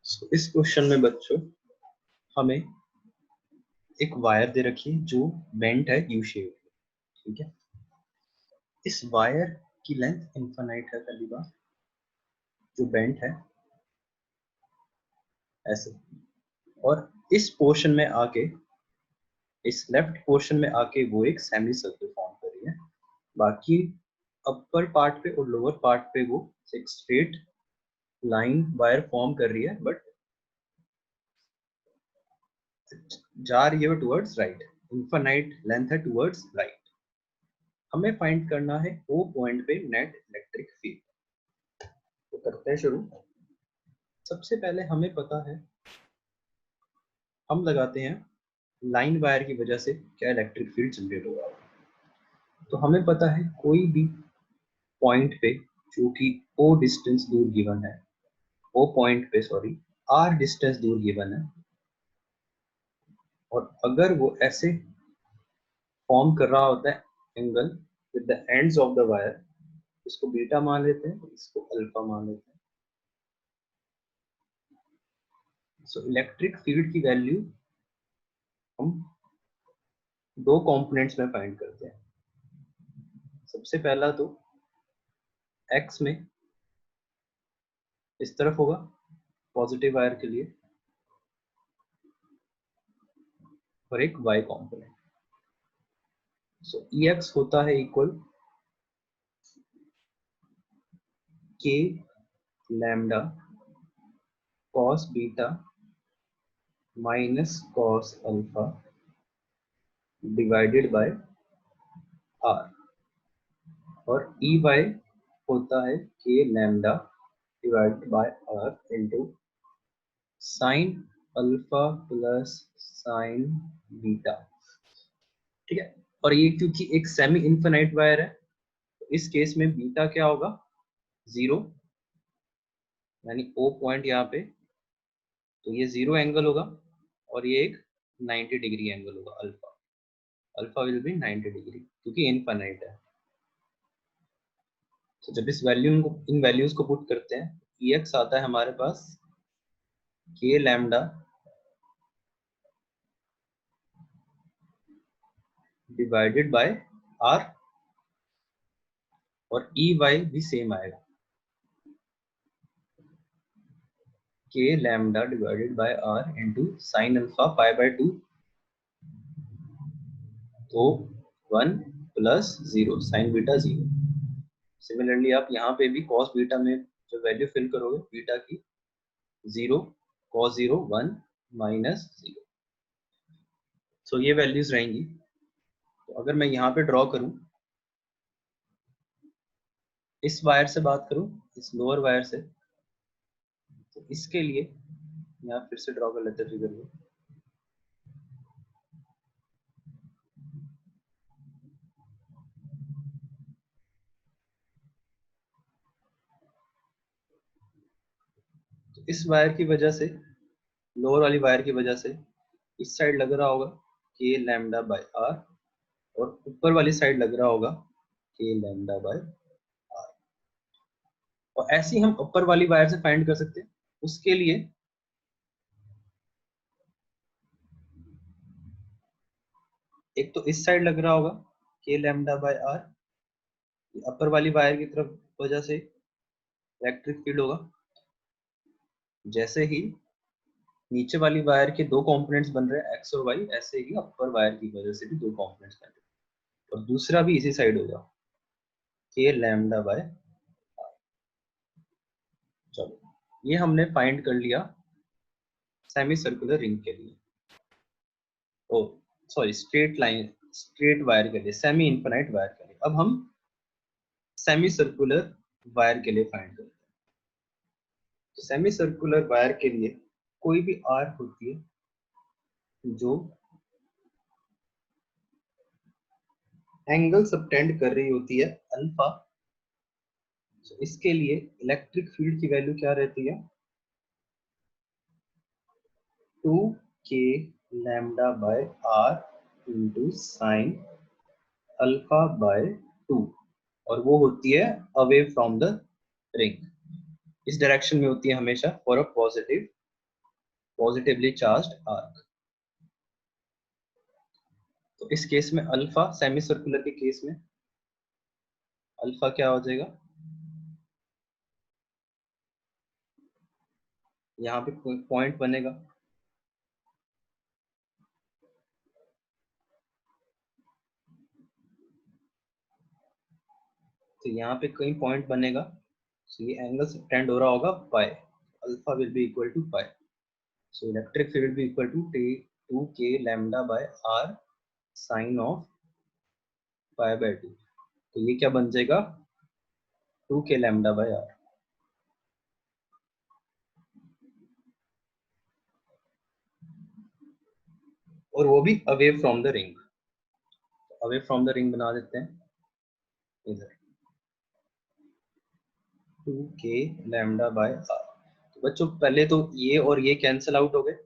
इस क्वेश्चन में बच्चों हमें एक वायर दे रखी है जो बेंट है यू शेप, ठीक है। इस वायर की लेंथ इनफाइनाइट है, पहली बात जो बेंट है ऐसे, और इस पोर्शन में आके, इस लेफ्ट पोर्शन में आके वो एक सेमी सर्कल फॉर्म कर रही है। बाकी अपर पार्ट पे और लोअर पार्ट पे वो एक स्ट्रेट लाइन वायर फॉर्म कर रही है, बट जा रही है टुवर्ड्स राइट, इनफाइनाइट लेंथ है टुवर्ड्स राइट। हमें फाइंड करना है ओ पॉइंट पे नेट इलेक्ट्रिक फील्ड। तो करते हैं शुरू। सबसे पहले हमें पता है, हम लगाते हैं लाइन वायर की वजह से क्या इलेक्ट्रिक फील्ड जनरेट होगा। तो हमें पता है कोई भी पॉइंट पे जो कि ओ डिस्टेंस दूर गिवन है, ओ पॉइंट पे सॉरी आर डिस्टेंस दूर गिवन है, और अगर वो ऐसे फॉर्म कर रहा होता है angle with the ends of the wire, इसको बीटा मान लेते हैं, इसको अल्फा मान लेते हैं। सो इलेक्ट्रिक फील्ड की वैल्यू हम दो कंपोनेंट्स में फाइंड करते हैं। सबसे पहला तो एक्स में इस तरफ होगा पॉजिटिव वायर के लिए, और एक Y component. So E X होता है equal k lambda cos beta minus cos alpha divided by R, और ई वाई होता है k lambda divided by R into sine alpha plus sine beta, ठीक है। और ये क्योंकि एक सेमी इनफिनाइट वायर है, तो इस केस में बीटा क्या होगा, 0, यानी ओ पॉइंट यहाँ पे, तो ये 0 एंगल होगा, और ये एक 90 डिग्री एंगल होगा alpha. Alpha will B 90 degree क्योंकि इनफिनाइट है। तो जब इस वैल्यू को, इन वैल्यूज को पुट करते हैं, ई एक्स आता है हमारे पास के लैम्डा डिवाइडेड बाय आर, और ई वाई भी सेम आएगा, k lambda divided by R into sine alpha pi by 2, तो 1 प्लस 0 साइन बीटा 0। सिमिलरली आप यहाँ पे भी कॉस बीटा में जो वैल्यू फिल करोगे बीटा की, 0 कॉस 0 1 माइनस 0। सो ये वैल्यूज रहेंगी। तो अगर मैं यहाँ पे ड्रॉ करूँ, इस वायर से बात करूँ, इस लोअर वायर से, तो इसके लिए यहाँ फिर से ड्रॉ कर लेते हैं फिगर को। तो इस वायर की वजह से, लोअर वाली वायर की वजह से इस साइड लग रहा होगा के लैम्डा बाय आर, और ऊपर वाली साइड लग रहा होगा के लैम्डा बाय आर। और ऐसे ही हम ऊपर वाली वायर से फाइंड कर सकते हैं। उसके लिए एक तो इस साइड लग रहा होगा के लैम्डा बाय आर, अपर वाली वायर की तरफ वजह से इलेक्ट्रिक फील्ड होगा। जैसे ही नीचे वाली वायर के दो कंपोनेंट्स बन रहे हैं एक्स और वाई, ऐसे ही अपर वायर की वजह से भी दो कंपोनेंट्स बन रहे हैं, और दूसरा भी इसी साइड होगा के लैम्डा बाय आर। चलो ये हमने फाइंड कर लिया सेमी सर्कुलर रिंग के लिए, oh sorry straight line, straight wire के लिए, सेमी इनफिनाइट वायर के लिए। अब हम सेमी सर्कुलर वायर के लिए फाइंड करते हैं। सेमी सर्कुलर वायर के लिए कोई भी आर्क होती है जो एंगल सबटेंड कर रही होती है अल्फा, तो इसके लिए इलेक्ट्रिक फील्ड की वैल्यू क्या रहती है, 2k lambda by R into sine alpha by 2, और वो होती है अवे फ्रॉम द रिंग, इस डायरेक्शन में होती है हमेशा for a positive positively charged arc. तो इस केस में अल्फा, सेमी सर्कुलर के केस में अल्फा क्या हो जाएगा, यहाँ पे पॉइंट बनेगा, तो यहाँ पे कहीं पॉइंट बनेगा, तो ये एंगल टेंड हो रहा होगा pi, alpha will be equal to pi. So electric field will be equal to 2k lambda by R sine of pi by 2। तो ये क्या बन जाएगा, 2k लैम्डा बाय आर, और वो भी away from the ring. Away from the ring बना देते हैं इधर, 2k लैम्डा बाय आर। तो बच्चों पहले तो ये और ये कैंसिल आउट हो गए,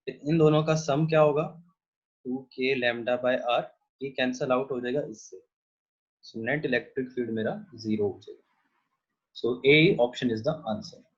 इन दोनों का सम क्या होगा, 2k लैम्डा बाय आर, ये कैंसिल आउट हो जाएगा इससे, सो नेट इलेक्ट्रिक फील्ड मेरा 0 हो जाएगा। So A option is the answer.